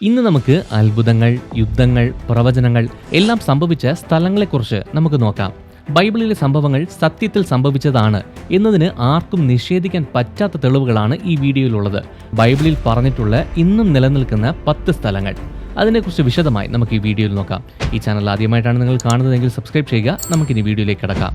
ഇന്ന് നമുക്ക് അത്ഭുതങ്ങൾ, യുദ്ധങ്ങൾ, പ്രവചനങ്ങൾ എല്ലാം സംഭവിച്ച സ്ഥലങ്ങളെക്കുറിച്ച് നമുക്ക് നോക്കാം. ബൈബിളിലെ സംഭവങ്ങൾ സത്യത്തിൽ സംഭവിച്ചതാണ് എന്നതിന് ആർക്കും നിഷേധിക്കാൻ പറ്റാത്ത തെളിവുകളാണ് ഈ വീഡിയോയിലുള്ളത്. ബൈബിളിൽ പറഞ്ഞിട്ടുള്ള ഇന്നും നിലനിൽക്കുന്ന 10 സ്ഥലങ്ങൾ. അതിനെക്കുറിച്ച് വിശദമായി നമുക്ക് ഈ വീഡിയോയിൽ നോക്കാം. ഈ ചാനൽ ആദ്യമായിട്ടാണ് നിങ്ങൾ കാണുന്നതെങ്കിൽ സബ്സ്ക്രൈബ് ചെയ്യുക. നമുക്കിനി വീഡിയോയിലേക്ക് കടക്കാം.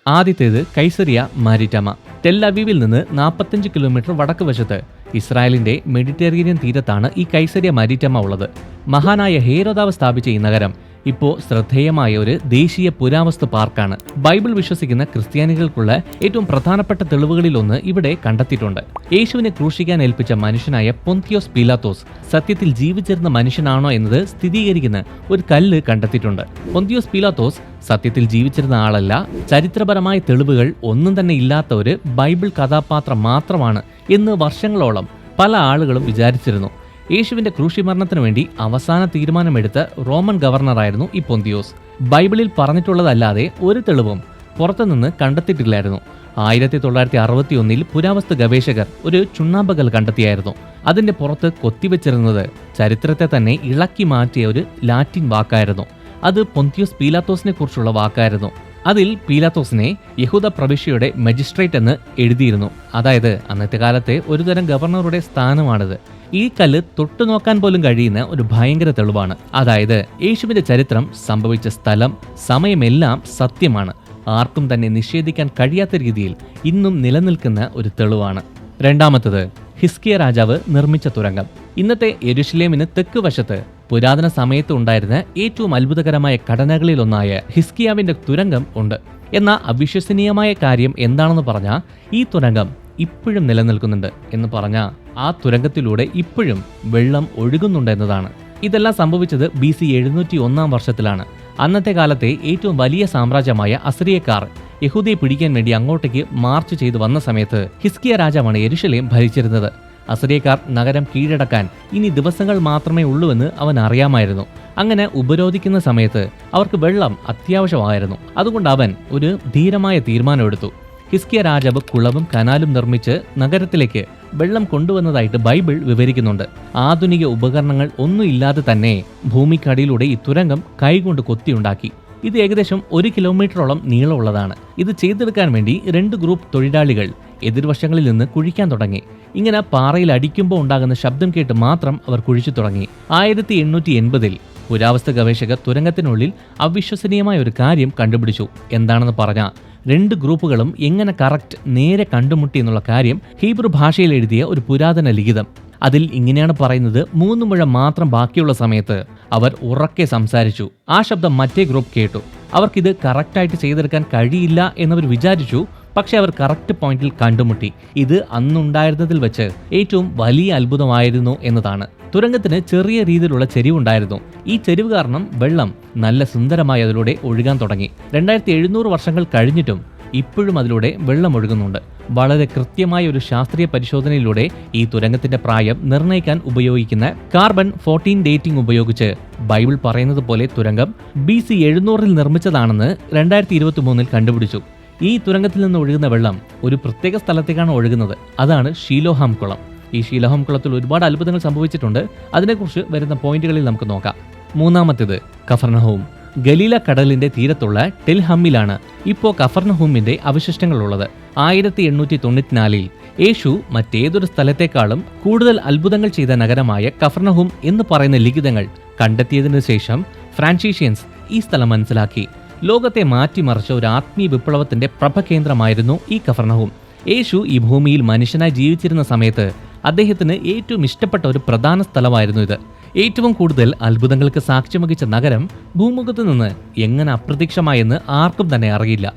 ആദ്യത്തേത് കൈസരിയ മാരിറ്റമ. ടെൽ അവീവിൽ നിന്ന് 45 കിലോമീറ്റർ വടക്ക് വശത്ത് ഇസ്രായേലിന്റെ മെഡിറ്ററേനിയൻ തീരത്താണ് ഈ കൈസരിയ മാരിറ്റമ ഉള്ളത്. മഹാനായ ഹേരോദാവ് സ്ഥാപിച്ച ഈ നഗരം ഇപ്പോൾ ശ്രദ്ധേയമായ ഒരു ദേശീയ പുരാവസ്തു പാർക്കാണ്. ബൈബിൾ വിശ്വസിക്കുന്ന ക്രിസ്ത്യാനികൾക്കുള്ള ഏറ്റവും പ്രധാനപ്പെട്ട തെളിവുകളിലൊന്ന് ഇവിടെ കണ്ടെത്തിയിട്ടുണ്ട്. യേശുവിനെ ക്രൂശിക്കാൻ ഏൽപ്പിച്ച മനുഷ്യനായ പൊന്തിയോസ് പീലാത്തോസ് സത്യത്തിൽ ജീവിച്ചിരുന്ന മനുഷ്യനാണോ എന്നത് സ്ഥിരീകരിക്കുന്ന ഒരു കല്ല് കണ്ടെത്തിയിട്ടുണ്ട്. പൊന്തിയോസ് പീലാത്തോസ് സത്യത്തിൽ ജീവിച്ചിരുന്ന ആളല്ല, ചരിത്രപരമായ തെളിവുകൾ ഒന്നും തന്നെ ഇല്ലാത്ത ഒരു ബൈബിൾ കഥാപാത്രം മാത്രമാണ് എന്ന് വർഷങ്ങളോളം പല ആളുകളും വിചാരിച്ചിരുന്നു. യേശുവിന്റെ ക്രൂശിമരണത്തിനു വേണ്ടി അവസാന തീരുമാനമെടുത്ത റോമൻ ഗവർണറായിരുന്നു ഈ പൊന്തിയോസ്. ബൈബിളിൽ പറഞ്ഞിട്ടുള്ളതല്ലാതെ ഒരു തെളിവും പുറത്തുനിന്ന് കണ്ടെത്തിയിട്ടില്ലായിരുന്നു. 1961 പുരാവസ്തു ഗവേഷകർ ഒരു ചുണ്ണാമ്പകൽ കണ്ടെത്തിയായിരുന്നു. അതിന്റെ പുറത്ത് കൊത്തിവെച്ചിരുന്നത് ചരിത്രത്തെ തന്നെ ഇളക്കി മാറ്റിയ ഒരു ലാറ്റിൻ വാക്കായിരുന്നു. അത് പൊന്തിയോസ് പീലാത്തോസിനെ കുറിച്ചുള്ള വാക്കായിരുന്നു. അതിൽ പീലാത്തോസിനെ യഹൂദ പ്രവിശ്യയുടെ മജിസ്ട്രേറ്റ് എന്ന് എഴുതിയിരുന്നു. അതായത് അന്നത്തെ കാലത്തെ ഒരുതരം ഗവർണറുടെ സ്ഥാനമാണിത്. ഈ കല്ല് തൊട്ടുനോക്കാൻ പോലും കഴിയുന്ന ഒരു ഭയങ്കര തെളിവാണ്. അതായത് യേശുവിന്റെ ചരിത്രം, സംഭവിച്ച സ്ഥലം, സമയമെല്ലാം സത്യമാണ്. ആർക്കും തന്നെ നിഷേധിക്കാൻ കഴിയാത്ത രീതിയിൽ ഇന്നും നിലനിൽക്കുന്ന ഒരു തെളിവാണ്. രണ്ടാമത്തത് ഹിസ്കിയ രാജാവ് നിർമ്മിച്ച തുരങ്കം. ഇന്നത്തെ യെരുശലേമിന് തെക്ക് വശത്ത് പുരാതന സമയത്ത് ഉണ്ടായിരുന്ന ഏറ്റവും അത്ഭുതകരമായ ഘടനകളിലൊന്നായ ഹിസ്കിയാവിന്റെ തുരങ്കം ഉണ്ട്. എന്നാൽ അവിശ്വസനീയമായ കാര്യം എന്താണെന്ന് പറഞ്ഞാൽ ഈ തുരങ്കം ഇപ്പോഴും നിലനിൽക്കുന്നുണ്ട് എന്ന് പറഞ്ഞാൽ ആ തുരങ്കത്തിലൂടെ ഇപ്പോഴും വെള്ളം ഒഴുകുന്നുണ്ട് എന്നതാണ്. ഇതെല്ലാം സംഭവിച്ചത് BC 701 വർഷത്തിലാണ്. അന്നത്തെ കാലത്തെ ഏറ്റവും വലിയ സാമ്രാജ്യമായ അസിറിയക്കാർ യഹൂദയെ പിടിക്കാൻ വേണ്ടി അങ്ങോട്ടേക്ക് മാർച്ച് ചെയ്തു വന്ന സമയത്ത് ഹിസ്കിയ രാജാവാണ് യെരുശലേം ഭരിച്ചിരുന്നത്. അസിറിയക്കാർ നഗരം കീഴടക്കാൻ ഇനി ദിവസങ്ങൾ മാത്രമേ ഉള്ളൂവെന്ന് അവൻ അറിയാമായിരുന്നു. അങ്ങനെ ഉപരോധിക്കുന്ന സമയത്ത് അവർക്ക് വെള്ളം അത്യാവശ്യമായിരുന്നു. അതുകൊണ്ട് അവൻ ഒരു ധീരമായ തീരുമാനമെടുത്തു. ഹിസ്കിയ രാജാവ് കുളവും കനാലും നിർമ്മിച്ച് നഗരത്തിലേക്ക് വെള്ളം കൊണ്ടുവന്നതായിട്ട് ബൈബിൾ വിവരിക്കുന്നുണ്ട്. ആധുനിക ഉപകരണങ്ങൾ ഒന്നും ഇല്ലാതെ തന്നെ ഭൂമിക്കടിയിലൂടെ ഈ തുരങ്കം കൈകൊണ്ട് കൊത്തിയുണ്ടാക്കി. ഇത് ഏകദേശം 1 കിലോമീറ്ററോളം നീളമുള്ളതാണ്. ഇത് ചെയ്തെടുക്കാൻ വേണ്ടി 2 ഗ്രൂപ്പ് തൊഴിലാളികൾ എതിർവശങ്ങളിൽ നിന്ന് കുഴിക്കാൻ തുടങ്ങി. ഇങ്ങനെ പാറയിൽ അടിക്കുമ്പോൾ ഉണ്ടാകുന്ന ശബ്ദം കേട്ട് മാത്രം അവർ കുഴിച്ചു തുടങ്ങി. 1880 പുരാവസ്തു ഗവേഷകർ തുരങ്കത്തിനുള്ളിൽ അവിശ്വസനീയമായ ഒരു കാര്യം കണ്ടുപിടിച്ചു. എന്താണെന്ന് പറഞ്ഞാൽ 2 ഗ്രൂപ്പുകളും എങ്ങനെ കറക്റ്റ് നേരെ കണ്ടുമുട്ടി എന്നുള്ള കാര്യം ഹീബ്രു ഭാഷയിൽ എഴുതിയ ഒരു പുരാതന ലിഖിതം. അതിൽ ഇങ്ങനെയാണ് പറയുന്നത്: 3 മുഴം മാത്രം ബാക്കിയുള്ള സമയത്ത് അവർ ഉറക്കെ സംസാരിച്ചു. ആ ശബ്ദം മറ്റേ ഗ്രൂപ്പ് കേട്ടു. അവർക്കിത് കറക്റ്റായിട്ട് ചെയ്തെടുക്കാൻ കഴിയില്ല എന്നവർ വിചാരിച്ചു. പക്ഷെ അവർ കറക്റ്റ് പോയിന്റിൽ കണ്ടുമുട്ടി. ഇത് അന്നുണ്ടായിരുന്നതിൽ വെച്ച് ഏറ്റവും വലിയ അത്ഭുതമായിരുന്നു എന്നതാണ്. തുരങ്കത്തിന് ചെറിയ രീതിയിലുള്ള ചെരിവുണ്ടായിരുന്നു. ഈ ചെരിവ് കാരണം വെള്ളം നല്ല സുന്ദരമായി അതിലൂടെ ഒഴുകാൻ തുടങ്ങി. 2700 വർഷങ്ങൾ കഴിഞ്ഞിട്ടും ഇപ്പോഴും അതിലൂടെ വെള്ളം ഒഴുകുന്നുണ്ട്. വളരെ കൃത്യമായ ഒരു ശാസ്ത്രീയ പരിശോധനയിലൂടെ ഈ തുരങ്കത്തിന്റെ പ്രായം നിർണ്ണയിക്കാൻ ഉപയോഗിക്കുന്ന കാർബൺ 14 ഡേറ്റിംഗ് ഉപയോഗിച്ച് ബൈബിൾ പറയുന്നത് പോലെ തുരങ്കം BC 700 നിർമ്മിച്ചതാണെന്ന് 2023 കണ്ടുപിടിച്ചു. ഈ തുരങ്കത്തിൽ നിന്ന് ഒഴുകുന്ന വെള്ളം ഒരു പ്രത്യേക സ്ഥലത്തേക്കാണ് ഒഴുകുന്നത്. അതാണ് ഷീലോഹാം കുളം. ഈ ഷീലോഹാം കുളത്തിൽ ഒരുപാട് അത്ഭുതങ്ങൾ സംഭവിച്ചിട്ടുണ്ട്. അതിനെക്കുറിച്ച് വരുന്ന പോയിന്റുകളിൽ നമുക്ക് നോക്കാം. മൂന്നാമത്തേത് കഫർനഹൂം. ഗലീല കടലിന്റെ തീരത്തുള്ള ടെൽ ഹമ്മിലാണ് ഇപ്പോൾ കഫർനഹൂമിന്റെ അവശിഷ്ടങ്ങളുള്ളത്. 1894 യേശു മറ്റേതൊരു സ്ഥലത്തെക്കാളും കൂടുതൽ അത്ഭുതങ്ങൾ ചെയ്ത നഗരമായ കഫർനഹൂം എന്ന് പറയുന്ന ലിഖിതങ്ങൾ കണ്ടെത്തിയതിനു ശേഷം ഫ്രാൻസിഷ്യൻസ് ഈ സ്ഥലം മനസ്സിലാക്കി. ലോകത്തെ മാറ്റിമറിച്ച ഒരു ആത്മീയ വിപ്ലവത്തിന്റെ പ്രഭകേന്ദ്രമായിരുന്നു ഈ കഫർനഹൂം. യേശു ഈ ഭൂമിയിൽ മനുഷ്യനായി ജീവിച്ചിരുന്ന സമയത്ത് അദ്ദേഹത്തിന് ഏറ്റവും ഇഷ്ടപ്പെട്ട ഒരു പ്രധാന സ്ഥലമായിരുന്നു ഇത്. ഏറ്റവും കൂടുതൽ അത്ഭുതങ്ങൾക്ക് സാക്ഷ്യം വഹിച്ച നഗരം ഭൂമുഖത്ത് നിന്ന് എങ്ങനെ അപ്രത്യക്ഷമായെന്ന് ആർക്കും തന്നെ അറിയില്ല.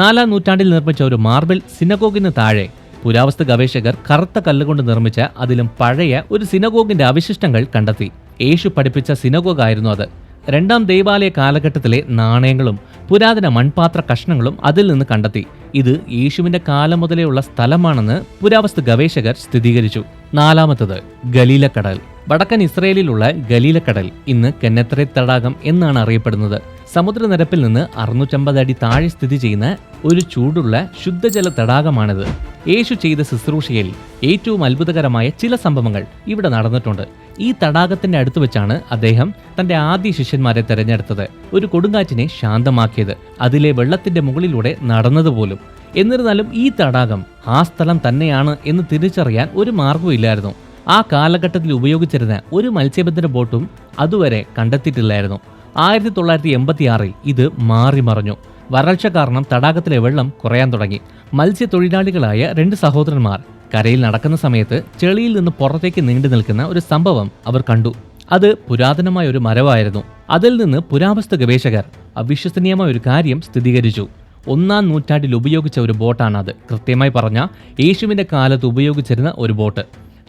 4-ാം നൂറ്റാണ്ടിൽ നിർമ്മിച്ച ഒരു മാർബിൾ സിനഗോഗിന് താഴെ പുരാവസ്തു ഗവേഷകർ കറുത്ത കല്ലുകൊണ്ട് നിർമ്മിച്ച അതിലും പഴയ ഒരു സിനഗോഗിന്റെ അവശിഷ്ടങ്ങൾ കണ്ടെത്തി. യേശു പഠിപ്പിച്ച സിനഗോഗായിരുന്നു അത്. 2ാം ദൈവാലയ കാലഘട്ടത്തിലെ നാണയങ്ങളും പുരാതന മൺപാത്ര കഷ്ണങ്ങളും അതിൽ നിന്ന് കണ്ടെത്തി. ഇത് യേശുവിന്റെ കാലം മുതലേ ഉള്ള സ്ഥലമാണെന്ന് പുരാവസ്തു ഗവേഷകർ സ്ഥിരീകരിച്ചു. 4-ാമത്തത് ഗലീല കടൽ. വടക്കൻ ഇസ്രയേലിലുള്ള ഗലീലക്കടൽ ഇന്ന് കെന്നത്രേത്ത് തടാകം എന്നാണ് അറിയപ്പെടുന്നത്. സമുദ്രനിരപ്പിൽ നിന്ന് 650 അടി താഴെ സ്ഥിതി ചെയ്യുന്ന ഒരു ചൂടുള്ള ശുദ്ധജല തടാകമാണിത്. യേശു ചെയ്ത ശുശ്രൂഷയിൽ ഏറ്റവും അത്ഭുതകരമായ ചില സംഭവങ്ങൾ ഇവിടെ നടന്നിട്ടുണ്ട്. ഈ തടാകത്തിന്റെ അടുത്ത് വെച്ചാണ് അദ്ദേഹം തന്റെ ആദ്യ ശിഷ്യന്മാരെ തെരഞ്ഞെടുത്തത്, ഒരു കൊടുങ്കാറ്റിനെ ശാന്തമാക്കിയത്, അതിലെ വെള്ളത്തിന്റെ മുകളിലൂടെ നടന്നതുപോലും. എന്നിരുന്നാലും ഈ തടാകം ആ സ്ഥലം തന്നെയാണ് എന്ന് തിരിച്ചറിയാൻ ഒരു മാർഗവുമില്ലായിരുന്നു. ആ കാലഘട്ടത്തിൽ ഉപയോഗിച്ചിരുന്ന ഒരു മത്സ്യബന്ധന ബോട്ടും അതുവരെ കണ്ടെത്തിയിട്ടില്ലായിരുന്നു. 1986 ഇത് മാറിമറിഞ്ഞു. വരൾച്ച കാരണം തടാകത്തിലെ വെള്ളം കുറയാൻ തുടങ്ങി. മത്സ്യത്തൊഴിലാളികളായ 2 സഹോദരന്മാർ കരയിൽ നടക്കുന്ന സമയത്ത് ചെളിയിൽ നിന്ന് പുറത്തേക്ക് നീണ്ടു നിൽക്കുന്ന ഒരു സംഭവം അവർ കണ്ടു. അത് പുരാതനമായ ഒരു മരമായിരുന്നു. അതിൽ നിന്ന് പുരാവസ്തു ഗവേഷകർ അവിശ്വസനീയമായ ഒരു കാര്യം സ്ഥിരീകരിച്ചു. 1-ാം നൂറ്റാണ്ടിൽ ഉപയോഗിച്ച ഒരു ബോട്ടാണത്. കൃത്യമായി പറഞ്ഞ യേശുവിന്റെ കാലത്ത് ഉപയോഗിച്ചിരുന്ന ഒരു ബോട്ട്.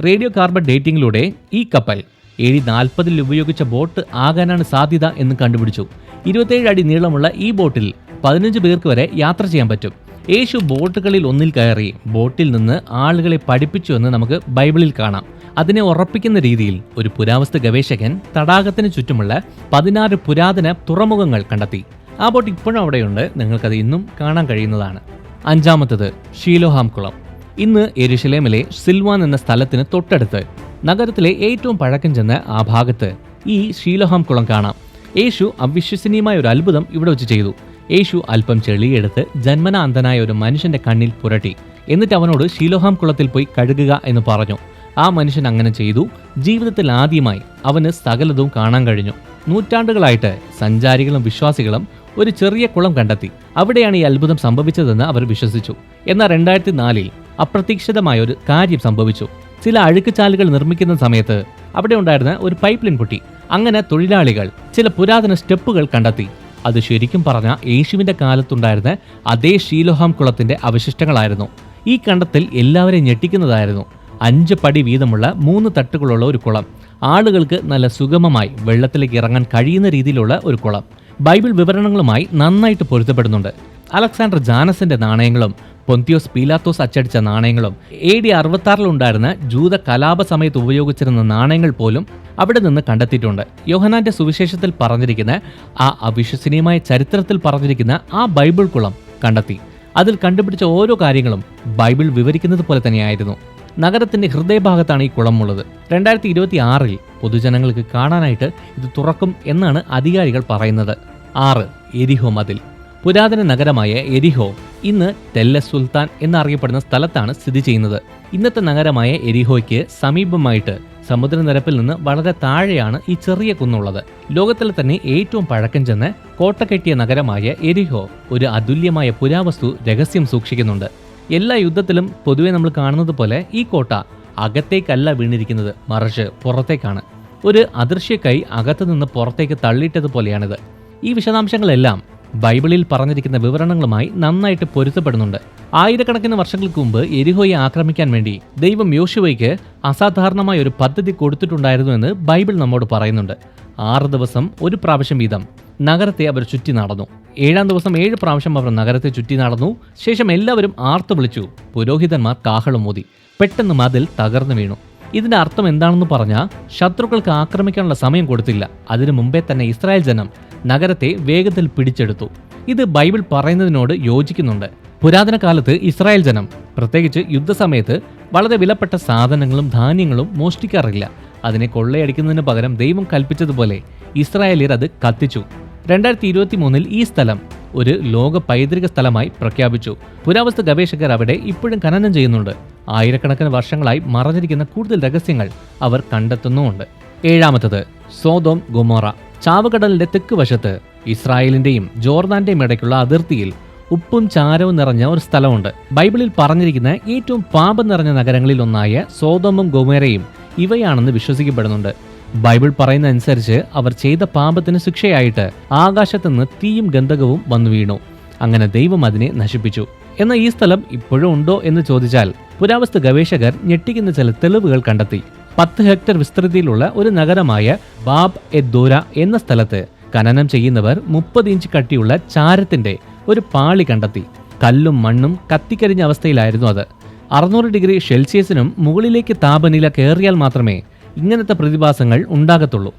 റേഡിയോ കാർബൺ ഡേറ്റിംഗിലൂടെ ഈ കപ്പൽ AD 40 ഉപയോഗിച്ച ബോട്ട് ആകാനാണ് സാധ്യത എന്ന് കണ്ടുപിടിച്ചു. 27 അടി നീളമുള്ള ഈ ബോട്ടിൽ 15 പേർക്ക് വരെ യാത്ര ചെയ്യാൻ പറ്റും. യേശു ബോട്ടുകളിൽ ഒന്നിൽ കയറി ബോട്ടിൽ നിന്ന് ആളുകളെ പഠിപ്പിച്ചു എന്ന് നമുക്ക് ബൈബിളിൽ കാണാം. അതിനെ ഉറപ്പിക്കുന്ന രീതിയിൽ ഒരു പുരാവസ്തു ഗവേഷകൻ തടാകത്തിന് ചുറ്റുമുള്ള 16 പുരാതന തുറമുഖങ്ങൾ കണ്ടെത്തി. ആ ബോട്ട് ഇപ്പോഴും അവിടെയുണ്ട്, നിങ്ങൾക്കത് ഇന്നും കാണാൻ കഴിയുന്നതാണ്. 5-ാമത്തത് ഷീലോഹാം കുളം. ഇന്ന് യെരുശലേമിലെ സിൽവാൻ എന്ന സ്ഥലത്തിന് തൊട്ടടുത്ത് നഗരത്തിലെ ഏറ്റവും പഴക്കം ചെന്ന ആ ഭാഗത്ത് ഈ ഷീലോഹാം കുളം കാണാം. യേശു അവിശ്വസനീയമായ ഒരു അത്ഭുതം ഇവിടെ വെച്ച് ചെയ്തു. യേശു അല്പം ചെളിയെടുത്ത് ജന്മന അന്ധനായ ഒരു മനുഷ്യന്റെ കണ്ണിൽ പുരട്ടി. എന്നിട്ട് അവനോട് ഷീലോഹാം കുളത്തിൽ പോയി കഴുകുക എന്ന് പറഞ്ഞു. ആ മനുഷ്യൻ അങ്ങനെ ചെയ്തു. ജീവിതത്തിൽ ആദ്യമായി അവന് സകലതും കാണാൻ കഴിഞ്ഞു. നൂറ്റാണ്ടുകളായിട്ട് സഞ്ചാരികളും വിശ്വാസികളും ഒരു ചെറിയ കുളം കണ്ടെത്തി. അവിടെയാണ് ഈ അത്ഭുതം സംഭവിച്ചതെന്ന് അവർ വിശ്വസിച്ചു. എന്നാൽ 2004 അപ്രതീക്ഷിതമായ ഒരു കാര്യം സംഭവിച്ചു. ചില അഴുക്കുചാലുകൾ നിർമ്മിക്കുന്ന സമയത്ത് അവിടെ ഉണ്ടായിരുന്ന ഒരു പൈപ്പ് ലൈൻ പൊട്ടി. അങ്ങനെ തൊഴിലാളികൾ ചില പുരാതന സ്റ്റെപ്പുകൾ കണ്ടെത്തി. അത് ശരിക്കും പറഞ്ഞ യേശുവിന്റെ കാലത്തുണ്ടായിരുന്ന അതേ ഷീലോഹാം കുളത്തിന്റെ അവശിഷ്ടങ്ങളായിരുന്നു. ഈ കണ്ടെത്തൽ എല്ലാവരെയും ഞെട്ടിക്കുന്നതായിരുന്നു. 5 പടി വീതമുള്ള 3 തട്ടുകളുള്ള ഒരു കുളം. ആളുകൾക്ക് നല്ല സുഗമമായി വെള്ളത്തിലേക്ക് ഇറങ്ങാൻ കഴിയുന്ന രീതിയിലുള്ള ഒരു കുളം. ബൈബിൾ വിവരണങ്ങളുമായി നന്നായിട്ട് പൊരുത്തപ്പെടുന്നുണ്ട്. അലക്സാണ്ടർ ജാനസിന്റെ നാണയങ്ങളും പൊന്തിയോസ് പീലാത്തോസ് അച്ചടിച്ച നാണയങ്ങളും AD 66 ഉണ്ടായിരുന്ന ജൂത കലാപ സമയത്ത് ഉപയോഗിച്ചിരുന്ന നാണയങ്ങൾ പോലും അവിടെ നിന്ന് കണ്ടെത്തിയിട്ടുണ്ട്. യോഹന്നാന്റെ സുവിശേഷത്തിൽ പറഞ്ഞിരിക്കുന്ന ആ അവിശ്വസനീയമായ ചരിത്രത്തിൽ പറഞ്ഞിരിക്കുന്ന ആ ബൈബിൾ കുളം കണ്ടെത്തി. അതിൽ കണ്ടുപിടിച്ച ഓരോ കാര്യങ്ങളും ബൈബിൾ വിവരിക്കുന്നത് പോലെ തന്നെയായിരുന്നു. നഗരത്തിന്റെ ഹൃദയഭാഗത്താണ് ഈ കുളമുള്ളത്. 2026 പൊതുജനങ്ങൾക്ക് കാണാനായിട്ട് ഇത് തുറക്കും എന്നാണ് അധികാരികൾ പറയുന്നത്. 6. എരിഹോ മതിൽ. പുരാതന നഗരമായ എരിഹോ ഇന്ന് ടെൽ സുൽത്താൻ എന്നറിയപ്പെടുന്ന സ്ഥലത്താണ് സ്ഥിതി ചെയ്യുന്നത്. ഇന്നത്തെ നഗരമായ എരിഹോയ്ക്ക് സമീപമായിട്ട് സമുദ്രനിരപ്പിൽ നിന്ന് വളരെ താഴെയാണ് ഈ ചെറിയ കുന്നുള്ളത്. ലോകത്തിലെ തന്നെ ഏറ്റവും പഴക്കം ചെന്ന് കോട്ട കെട്ടിയ നഗരമായ എരിഹോ ഒരു അതുല്യമായ പുരാവസ്തു രഹസ്യം സൂക്ഷിക്കുന്നുണ്ട്. എല്ലാ യുദ്ധത്തിലും പൊതുവെ നമ്മൾ കാണുന്നത് പോലെ ഈ കോട്ട അകത്തേക്കല്ല വീണിരിക്കുന്നത്, മറിച്ച് പുറത്തേക്കാണ്. ഒരു അദൃശ്യ കൈ അകത്തു നിന്ന് പുറത്തേക്ക് തള്ളിയിട്ടതുപോലെയാണിത്. ഈ വിശദാംശങ്ങളെല്ലാം ബൈബിളിൽ പറഞ്ഞിരിക്കുന്ന വിവരണങ്ങളുമായി നന്നായിട്ട് പൊരുത്തപ്പെടുന്നുണ്ട്. ആയിരക്കണക്കിന് വർഷങ്ങൾക്ക് മുമ്പ് എരിഹോയെ ആക്രമിക്കാൻ വേണ്ടി ദൈവം യോശുവയ്ക്ക് അസാധാരണമായ ഒരു പദ്ധതി കൊടുത്തിട്ടുണ്ടായിരുന്നു എന്ന് ബൈബിൾ നമ്മോട് പറയുന്നുണ്ട്. 6 ദിവസം ഒരു പ്രാവശ്യം വീതം നഗരത്തെ അവർ ചുറ്റി നടന്നു. 7-ാം ദിവസം 7 പ്രാവശ്യം അവർ നഗരത്തെ ചുറ്റി നടന്നു. ശേഷം എല്ലാവരും ആർത്തു വിളിച്ചു. പുരോഹിതന്മാർ കാഹളം ഊതി. പെട്ടെന്ന് മതിൽ തകർന്നു വീണു. ഇതിന്റെ അർത്ഥം എന്താണെന്ന് പറഞ്ഞാൽ ശത്രുക്കൾക്ക് ആക്രമിക്കാനുള്ള സമയം കൊടുത്തില്ല. അതിനു മുമ്പേ തന്നെ ഇസ്രായേൽ ജനം നഗരത്തെ വേഗത്തിൽ പിടിച്ചെടുത്തു. ഇത് ബൈബിൾ പറയുന്നതിനോട് യോജിക്കുന്നുണ്ട്. പുരാതന കാലത്ത് ഇസ്രായേൽ ജനം പ്രത്യേകിച്ച് യുദ്ധസമയത്ത് വളരെ വിലപ്പെട്ട സാധനങ്ങളും ധാന്യങ്ങളും മോഷ്ടിക്കാറില്ല. അതിനെ കൊള്ളയടിക്കുന്നതിന് പകരം ദൈവം കൽപ്പിച്ചതുപോലെ ഇസ്രായേലിയർ അത് കത്തിച്ചു. 2023 ഈ സ്ഥലം ഒരു ലോക പൈതൃക സ്ഥലമായി പ്രഖ്യാപിച്ചു. പുരാവസ്തു ഗവേഷകർ അവിടെ ഇപ്പോഴും ഖനനം ചെയ്യുന്നുണ്ട്. ആയിരക്കണക്കിന് വർഷങ്ങളായി മറഞ്ഞിരിക്കുന്ന കൂടുതൽ രഹസ്യങ്ങൾ അവർ കണ്ടെത്തുന്നുമുണ്ട്. 7-ാമത്തത് സോദോം ഗൊമോറ. ചാവുകടലിന്റെ തെക്ക് വശത്ത് ഇസ്രായേലിന്റെയും ജോർദാന്റെയും ഇടയ്ക്കുള്ള അതിർത്തിയിൽ ഉപ്പും ചാരവും നിറഞ്ഞ ഒരു സ്ഥലമുണ്ട്. ബൈബിളിൽ പറഞ്ഞിരിക്കുന്ന ഏറ്റവും പാപം നിറഞ്ഞ നഗരങ്ങളിൽ ഒന്നായ സോദോമും ഗൊമോറയും ഇവയാണെന്ന് വിശ്വസിക്കപ്പെടുന്നുണ്ട്. ബൈബിൾ പറയുന്ന അനുസരിച്ച് അവർ ചെയ്ത പാപത്തിന് ശിക്ഷയായിട്ട് ആകാശത്തുനിന്ന് തീയും ഗന്ധകവും വന്നു വീണു. അങ്ങനെ ദൈവം അതിനെ നശിപ്പിച്ചു. എന്നാൽ ഈ സ്ഥലം ഇപ്പോഴും ഉണ്ടോ എന്ന് ചോദിച്ചാൽ പുരാവസ്തു ഗവേഷകർ ഞെട്ടിക്കുന്ന ചില തെളിവുകൾ കണ്ടെത്തി. 10 ഹെക്ടർ വിസ്തൃതിയിലുള്ള ഒരു നഗരമായ ബാബ് എ ദോര എന്ന സ്ഥലത്ത് ഖനനം ചെയ്യുന്നവർ 30 ഇഞ്ച് കട്ടിയുള്ള ചാരത്തിന്റെ ഒരു പാളി കണ്ടെത്തി. കല്ലും മണ്ണും കത്തിക്കരിഞ്ഞ അവസ്ഥയിലായിരുന്നു അത്. 600 ഡിഗ്രി സെൽഷ്യസിനും മുകളിലേക്ക് താപനില കയറിയാൽ മാത്രമേ ഇങ്ങനത്തെ പ്രതിഭാസങ്ങൾ ഉണ്ടാകത്തുള്ളൂ.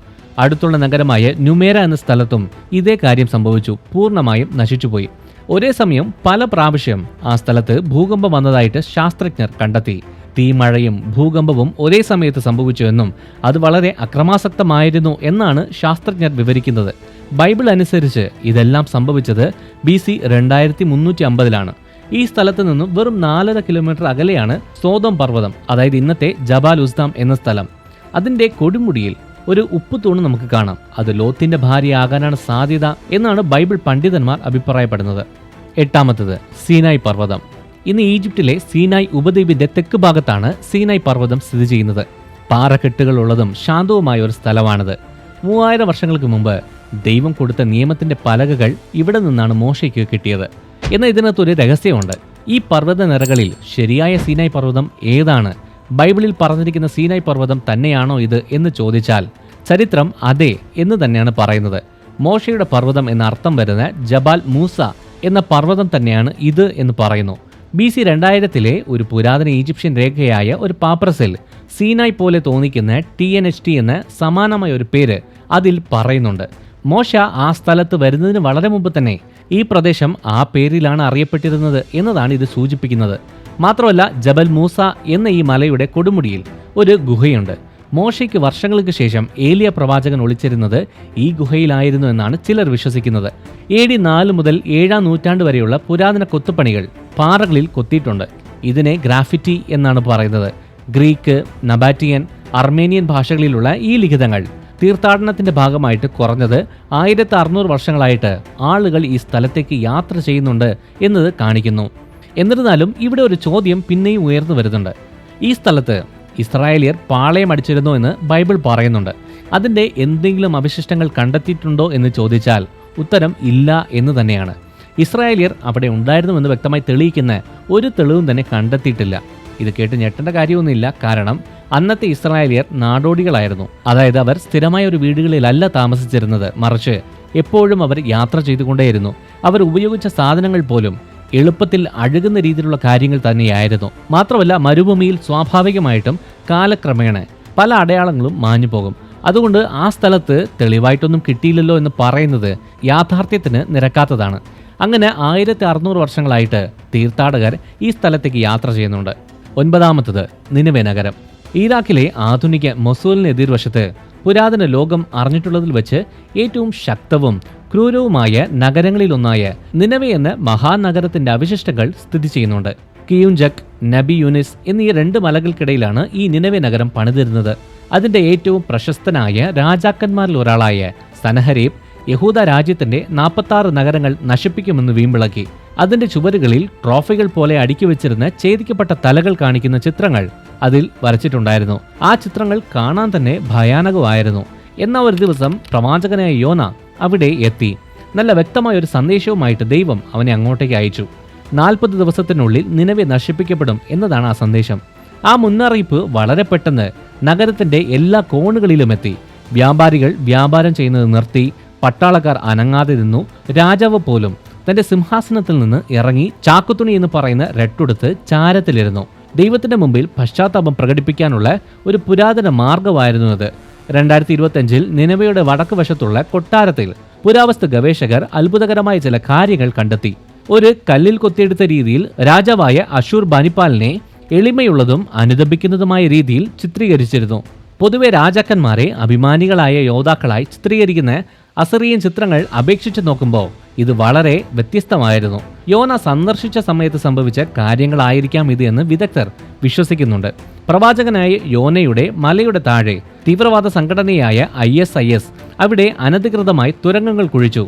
അടുത്തുള്ള നഗരമായ ന്യൂമേര എന്ന സ്ഥലത്തും ഇതേ കാര്യം സംഭവിച്ചു, പൂർണ്ണമായും നശിച്ചുപോയി. ഒരേ സമയം പല പ്രാവശ്യം ആ സ്ഥലത്ത് ഭൂകമ്പം വന്നതായിട്ട് ശാസ്ത്രജ്ഞർ കണ്ടെത്തി. തീമഴയും ഭൂകമ്പവും ഒരേ സമയത്ത് സംഭവിച്ചുവെന്നും അത് വളരെ അക്രമാസക്തമായിരുന്നു എന്നാണ് ശാസ്ത്രജ്ഞർ വിവരിക്കുന്നത്. ബൈബിൾ അനുസരിച്ച് ഇതെല്ലാം സംഭവിച്ചത് BC 2350 ഈ സ്ഥലത്ത് നിന്നും വെറും 4.5 കിലോമീറ്റർ അകലെയാണ് സോദോം പർവ്വതം, അതായത് ഇന്നത്തെ ജബാൽ ഉസ്താം എന്ന സ്ഥലം. അതിന്റെ കൊടുമുടിയിൽ ഒരു ഉപ്പുതൂണ് നമുക്ക് കാണാം. അത് ലോത്തിന്റെ ഭാര്യയാകാനാണ് സാധ്യത എന്നാണ് ബൈബിൾ പണ്ഡിതന്മാർ അഭിപ്രായപ്പെടുന്നത്. 8ാമത്തേത് സീനായ് പർവ്വതം. ഇന്ന് ഈജിപ്തിലെ സീനായ് ഉപദ്വീപിന്റെ തെക്ക് ഭാഗത്താണ് സീനായ് പർവ്വതം സ്ഥിതി ചെയ്യുന്നത്. പാറക്കെട്ടുകളുള്ളതും ശാന്തവുമായ ഒരു സ്ഥലമാണിത്. 3000 വർഷങ്ങൾക്ക് മുമ്പ് ദൈവം കൊടുത്ത നിയമത്തിന്റെ പലകകൾ ഇവിടെ നിന്നാണ് മോശയ്ക്ക് കിട്ടിയത്. എന്നാൽ ഇതിനകത്തൊരു രഹസ്യമുണ്ട്. ഈ പർവ്വത നിരകളിൽ ശരിയായ സീനായ് പർവ്വതം ഏതാണ്, ബൈബിളിൽ പറഞ്ഞിരിക്കുന്ന സീനായ് പർവ്വതം തന്നെയാണോ ഇത് എന്ന് ചോദിച്ചാൽ ചരിത്രം അതെ എന്ന് തന്നെയാണ് പറയുന്നത്. മോശയുടെ പർവ്വതം എന്ന അർത്ഥം വരുന്ന ജബാൽ മൂസ എന്ന പർവ്വതം തന്നെയാണ് ഇത് എന്ന് പറയുന്നു. BC 2000 ഒരു പുരാതന ഈജിപ്ഷ്യൻ രേഖയായ ഒരു പാപ്രസിൽ സീനായ് പോലെ തോന്നിക്കുന്ന TNHT എന്ന സമാനമായ ഒരു പേര് അതിൽ പറയുന്നുണ്ട്. മോശ ആ സ്ഥലത്ത് വരുന്നതിന് വളരെ മുമ്പ് തന്നെ ഈ പ്രദേശം ആ പേരിലാണ് അറിയപ്പെട്ടിരുന്നത് എന്നതാണ് ഇത് സൂചിപ്പിക്കുന്നത്. മാത്രമല്ല, ജബൽ മൂസ എന്ന ഈ മലയുടെ കൊടുമുടിയിൽ ഒരു ഗുഹയുണ്ട്. മോശയ്ക്ക് വർഷങ്ങൾക്ക് ശേഷം ഏലിയ പ്രവാചകൻ ഒളിച്ചിരുന്നത് ഈ ഗുഹയിലായിരുന്നു എന്നാണ് ചിലർ വിശ്വസിക്കുന്നത്. AD 4 മുതൽ 7ാം നൂറ്റാണ്ട് വരെയുള്ള പുരാതന കൊത്തുപണികൾ പാറകളിൽ കൊത്തിയിട്ടുണ്ട്. ഇതിനെ ഗ്രാഫിറ്റി എന്നാണ് പറയുന്നത്. ഗ്രീക്ക്, നബാറ്റിയൻ, അർമേനിയൻ ഭാഷകളിലുള്ള ഈ ലിഖിതങ്ങൾ തീർത്ഥാടനത്തിന്റെ ഭാഗമായിട്ട് കുറഞ്ഞത് 1600 വർഷങ്ങളായിട്ട് ആളുകൾ ഈ സ്ഥലത്തേക്ക് യാത്ര ചെയ്യുന്നുണ്ട് എന്നത് കാണിക്കുന്നു. എന്നിരുന്നാലും ഇവിടെ ഒരു ചോദ്യം പിന്നെയും ഉയർന്നു വരുന്നുണ്ട്. ഈ സ്ഥലത്ത് ഇസ്രായേലിയർ പാളയം അടിച്ചിരുന്നോ എന്ന് ബൈബിൾ പറയുന്നുണ്ട്. അതിന്റെ എന്തെങ്കിലും അവശിഷ്ടങ്ങൾ കണ്ടെത്തിയിട്ടുണ്ടോ എന്ന് ചോദിച്ചാൽ ഉത്തരം ഇല്ല എന്ന് തന്നെയാണ്. ഇസ്രായേലിയർ അവിടെ ഉണ്ടായിരുന്നുവെന്ന് വ്യക്തമായി തെളിയിക്കുന്ന ഒരു തെളിവും തന്നെ കണ്ടെത്തിയിട്ടില്ല. ഇത് കേട്ട് ഞെട്ടേണ്ട കാര്യമൊന്നുമില്ല. കാരണം അന്നത്തെ ഇസ്രായേലിയർ നാടോടികളായിരുന്നു. അതായത് അവർ സ്ഥിരമായ ഒരു വീടുകളിലല്ല താമസിച്ചിരുന്നത്, മറിച്ച് എപ്പോഴും അവർ യാത്ര ചെയ്തുകൊണ്ടേയിരുന്നു. അവർ ഉപയോഗിച്ച സാധനങ്ങൾ പോലും എളുപ്പത്തിൽ അഴുകുന്ന രീതിയിലുള്ള കാര്യങ്ങൾ തന്നെയായിരുന്നു. മാത്രമല്ല, മരുഭൂമിയിൽ സ്വാഭാവികമായിട്ടും കാലക്രമേണ പല അടയാളങ്ങളും മാഞ്ഞു പോകും. അതുകൊണ്ട് ആ സ്ഥലത്ത് തെളിവായിട്ടൊന്നും കിട്ടിയില്ലല്ലോ എന്ന് പറയുന്നത് യാഥാർത്ഥ്യത്തിന് നിരക്കാത്തതാണ്. അങ്ങനെ 1600 വർഷങ്ങളായിട്ട് തീർത്ഥാടകർ ഈ സ്ഥലത്തേക്ക് യാത്ര ചെയ്യുന്നുണ്ട്. 9ാമത്തേത് നിനവെ നഗരം. ഇറാഖിലെ ആധുനിക മൊസൂലിന് എതിർവശത്ത് പുരാതന ലോകം അറിഞ്ഞിട്ടുള്ളതിൽ വെച്ച് ഏറ്റവും ശക്തവും ക്രൂരവുമായ നഗരങ്ങളിലൊന്നായ നിനവെ എന്ന മഹാനഗരത്തിന്റെ അവശിഷ്ടങ്ങൾ സ്ഥിതി ചെയ്യുന്നുണ്ട്. കിയുൻജക്, നബി യൂനിസ് എന്നീ 2 മലകൾക്കിടയിലാണ് ഈ നിനവെ നഗരം പണിതിരുന്നത്. അതിന്റെ ഏറ്റവും പ്രശസ്തനായ രാജാക്കന്മാരിൽ ഒരാളായ സനഹരീബ് യഹൂദ രാജ്യത്തിന്റെ 46 നഗരങ്ങൾ നശിപ്പിക്കുമെന്ന് വീമ്പിളക്കി. അതിന്റെ ചുവരുകളിൽ ട്രോഫികൾ പോലെ അടുക്കി വെച്ചിരുന്ന ഛേദിക്കപ്പെട്ട തലകൾ കാണിക്കുന്ന ചിത്രങ്ങൾ അതിൽ വരച്ചിട്ടുണ്ടായിരുന്നു. ആ ചിത്രങ്ങൾ കാണാൻ തന്നെ ഭയാനകമായിരുന്നു. എന്നാൽ ഒരു ദിവസം പ്രവാചകനായ യോന അവിടെ എത്തി. നല്ല വ്യക്തമായ ഒരു സന്ദേശവുമായിട്ട് ദൈവം അവനെ അങ്ങോട്ടേക്ക് അയച്ചു. 40 ദിവസത്തിനുള്ളിൽ നിനവെ നശിപ്പിക്കപ്പെടും എന്നതാണ് ആ സന്ദേശം. ആ മുന്നറിയിപ്പ് വളരെ പെട്ടെന്ന് നഗരത്തിന്റെ എല്ലാ കോണുകളിലും എത്തി. വ്യാപാരികൾ വ്യാപാരം ചെയ്യുന്നത് നിർത്തി. പട്ടാളക്കാർ അനങ്ങാതെ നിന്നു. രാജാവ് പോലും തന്റെ സിംഹാസനത്തിൽ നിന്ന് ഇറങ്ങി ചാക്കുത്തുണി എന്ന് പറയുന്ന രട്ടുടുത്ത് ചാരത്തിലിരുന്നു. ദൈവത്തിന്റെ മുമ്പിൽ പശ്ചാത്താപം പ്രകടിപ്പിക്കാനുള്ള ഒരു പുരാതന മാർഗമായിരുന്നു അത്. 2025 നിനവയുടെ വടക്ക് വശത്തുള്ള കൊട്ടാരത്തിൽ പുരാവസ്തു ഗവേഷകർ അത്ഭുതകരമായ ചില കാര്യങ്ങൾ കണ്ടെത്തി. ഒരു കല്ലിൽ കൊത്തിയെടുത്ത രീതിയിൽ രാജാവായ അശൂർ ബാനിപ്പാലിനെ എളിമയുള്ളതും അനുദപിക്കുന്നതുമായ രീതിയിൽ ചിത്രീകരിച്ചിരുന്നു. പൊതുവെ രാജാക്കന്മാരെ അഭിമാനികളായ യോദ്ധാക്കളായി ചിത്രീകരിക്കുന്ന അസറിയൻ ചിത്രങ്ങൾ അപേക്ഷിച്ച് നോക്കുമ്പോൾ ഇത് വളരെ വ്യത്യസ്തമായിരുന്നു. യോന സന്ദർശിച്ച സമയത്ത് സംഭവിച്ച കാര്യങ്ങളായിരിക്കാം ഇത് എന്ന് വിദഗ്ധർ വിശ്വസിക്കുന്നുണ്ട്. പ്രവാചകനായ യോനയുടെ മലയുടെ താഴെ തീവ്രവാദ സംഘടനയായ ISIS അവിടെ അനധികൃതമായി തുരങ്കങ്ങൾ കുഴിച്ചു.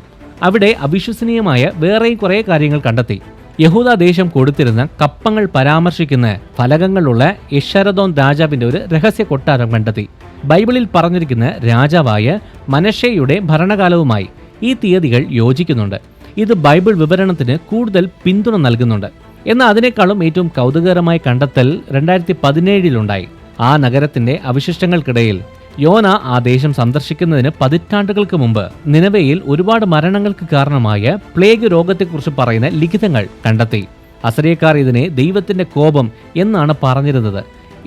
അവിടെ അവിശ്വസനീയമായ വേറെയും കുറേ കാര്യങ്ങൾ കണ്ടെത്തി. യഹൂദ ദേശം കൊടുത്തിരുന്ന കപ്പങ്ങൾ പരാമർശിക്കുന്ന ഫലകങ്ങളുള്ള എഷരദോൻ രാജാവിന്റെ ഒരു രഹസ്യ കൊട്ടാരം കണ്ടെത്തി. ബൈബിളിൽ പറഞ്ഞിരിക്കുന്ന രാജാവായ മനശ്ശെയുടെ ഭരണകാലവുമായി ഈ തീയതികൾ യോജിക്കുന്നുണ്ട്. ഇത് ബൈബിൾ വിവരണത്തിന് കൂടുതൽ പിന്തുണ നൽകുന്നുണ്ട്. എന്നാൽ അതിനേക്കാളും ഏറ്റവും കൗതുകകരമായ കണ്ടെത്തൽ 2017 ആ നഗരത്തിന്റെ അവശിഷ്ടങ്ങൾക്കിടയിൽ യോന ആ ദേശം സന്ദർശിക്കുന്നതിന് പതിറ്റാണ്ടുകൾക്ക് മുമ്പ് നിനവയിൽ ഒരുപാട് മരണങ്ങൾക്ക് കാരണമായ പ്ലേഗ് രോഗത്തെക്കുറിച്ച് പറയുന്ന ലിഖിതങ്ങൾ കണ്ടെത്തി. അസറിയക്കാർ ഇതിനെ ദൈവത്തിന്റെ കോപം എന്നാണ് പറഞ്ഞിരുന്നത്.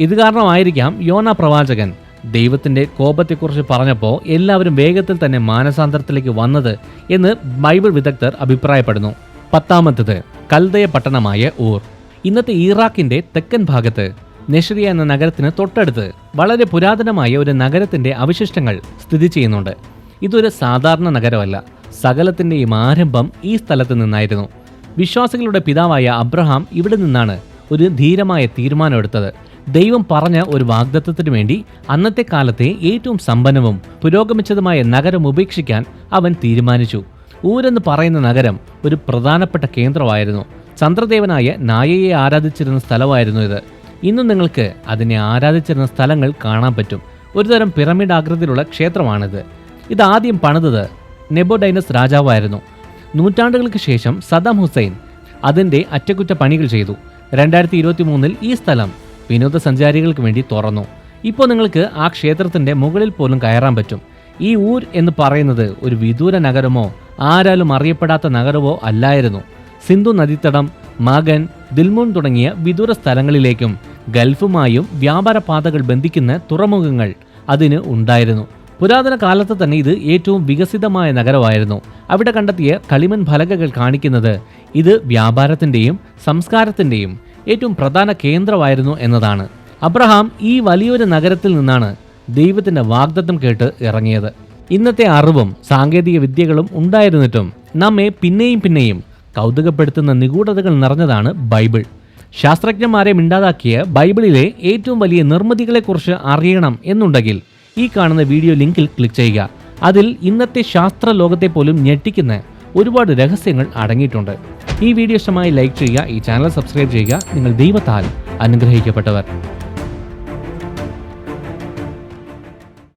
ഇത് കാരണമായിരിക്കാം യോന പ്രവാചകൻ ദൈവത്തിന്റെ കോപത്തെക്കുറിച്ച് പറഞ്ഞപ്പോൾ എല്ലാവരും വേഗത്തിൽ തന്നെ മാനസാന്തരത്തിലേക്ക് വന്നത് എന്ന് ബൈബിൾ വിദഗ്ധർ അഭിപ്രായപ്പെടുന്നു. 10ാമത്തേത് കൽദയ പട്ടണമായ ഊർ. ഇന്നത്തെ ഇറാഖിന്റെ തെക്കൻ ഭാഗത്ത് നെഷ്രിയ എന്ന നഗരത്തിന് തൊട്ടടുത്ത് വളരെ പുരാതനമായ ഒരു നഗരത്തിന്റെ അവശിഷ്ടങ്ങൾ സ്ഥിതി ചെയ്യുന്നുണ്ട്. ഇതൊരു സാധാരണ നഗരമല്ല, സകലത്തിന്റെയും ആരംഭം ഈ സ്ഥലത്ത് നിന്നായിരുന്നു. വിശ്വാസികളുടെ പിതാവായ അബ്രഹാം ഇവിടെ നിന്നാണ് ഒരു ധീരമായ തീരുമാനമെടുത്തത്. ദൈവം പറഞ്ഞ ഒരു വാഗ്ദത്തത്തിനു വേണ്ടി അന്നത്തെ കാലത്തെ ഏറ്റവും സമ്പന്നവും പുരോഗമിച്ചതുമായ നഗരം ഉപേക്ഷിക്കാൻ അവൻ തീരുമാനിച്ചു. ഊരെന്ന് പറയുന്ന നഗരം ഒരു പ്രധാനപ്പെട്ട കേന്ദ്രമായിരുന്നു. ചന്ദ്രദേവനായ നായയെ ആരാധിച്ചിരുന്ന സ്ഥലമായിരുന്നു ഇത്. ഇന്നും നിങ്ങൾക്ക് അതിനെ ആരാധിച്ചിരുന്ന സ്ഥലങ്ങൾ കാണാൻ പറ്റും. ഒരുതരം പിരമിഡ് ആകൃതിയിലുള്ള ക്ഷേത്രമാണിത്. ഇത് ആദ്യം പണിതത് നെബോഡൈനസ് രാജാവായിരുന്നു. നൂറ്റാണ്ടുകൾക്ക് ശേഷം സദ്ദാം ഹുസൈൻ അതിൻ്റെ അറ്റകുറ്റപ്പണികൾ ചെയ്തു. 2023 ഈ സ്ഥലം വിനോദസഞ്ചാരികൾക്ക് വേണ്ടി തുറന്നു. ഇപ്പോൾ നിങ്ങൾക്ക് ആ ക്ഷേത്രത്തിൻ്റെ മുകളിൽ പോലും കയറാൻ പറ്റും. ഈ ഊർ എന്ന് പറയുന്നത് ഒരു വിദൂര നഗരമോ ആരാലും അറിയപ്പെടാത്ത നഗരമോ അല്ലായിരുന്നു. സിന്ധു നദീതടം, മഗൻ, ദിൽമുൺ തുടങ്ങിയ വിദൂര സ്ഥലങ്ങളിലേക്കും ഗൾഫുമായും വ്യാപാര പാതകൾ ബന്ധിക്കുന്ന തുറമുഖങ്ങൾ അതിന് ഉണ്ടായിരുന്നു. പുരാതന കാലത്ത് തന്നെ ഇത് ഏറ്റവും വികസിതമായ നഗരമായിരുന്നു. അവിടെ കണ്ടെത്തിയ കളിമൺ ഫലകങ്ങൾ കാണിക്കുന്നത് ഇത് വ്യാപാരത്തിൻ്റെയും സംസ്കാരത്തിൻ്റെയും ഏറ്റവും പ്രധാന കേന്ദ്രമായിരുന്നു എന്നതാണ്. അബ്രഹാം ഈ വലിയൊരു നഗരത്തിൽ നിന്നാണ് ദൈവത്തിൻ്റെ വാഗ്ദത്തം കേട്ട് ഇറങ്ങിയത്. ഇന്നത്തെ അറിവും സാങ്കേതിക വിദ്യകളും ഉണ്ടായിരുന്നിട്ടും നമ്മെ പിന്നെയും കൗതുകപ്പെടുത്തുന്ന നിഗൂഢതകൾ നിറഞ്ഞതാണ് ബൈബിൾ. ശാസ്ത്രജ്ഞന്മാരെ മിണ്ടാതാക്കിയ ബൈബിളിലെ ഏറ്റവും വലിയ നിർമ്മിതികളെക്കുറിച്ച് അറിയണം എന്നുണ്ടെങ്കിൽ ഈ കാണുന്ന വീഡിയോ ലിങ്കിൽ ക്ലിക്ക് ചെയ്യുക. അതിൽ ഇന്നത്തെ ശാസ്ത്ര ലോകത്തെ പോലും ഞെട്ടിക്കുന്ന ഒരുപാട് രഹസ്യങ്ങൾ അടങ്ങിയിട്ടുണ്ട്. ഈ വീഡിയോ ഇഷ്ടമായി ലൈക്ക് ചെയ്യുക, ഈ ചാനൽ സബ്സ്ക്രൈബ് ചെയ്യുക. നിങ്ങൾ ദൈവത്താൽ അനുഗ്രഹിക്കപ്പെട്ടവർ.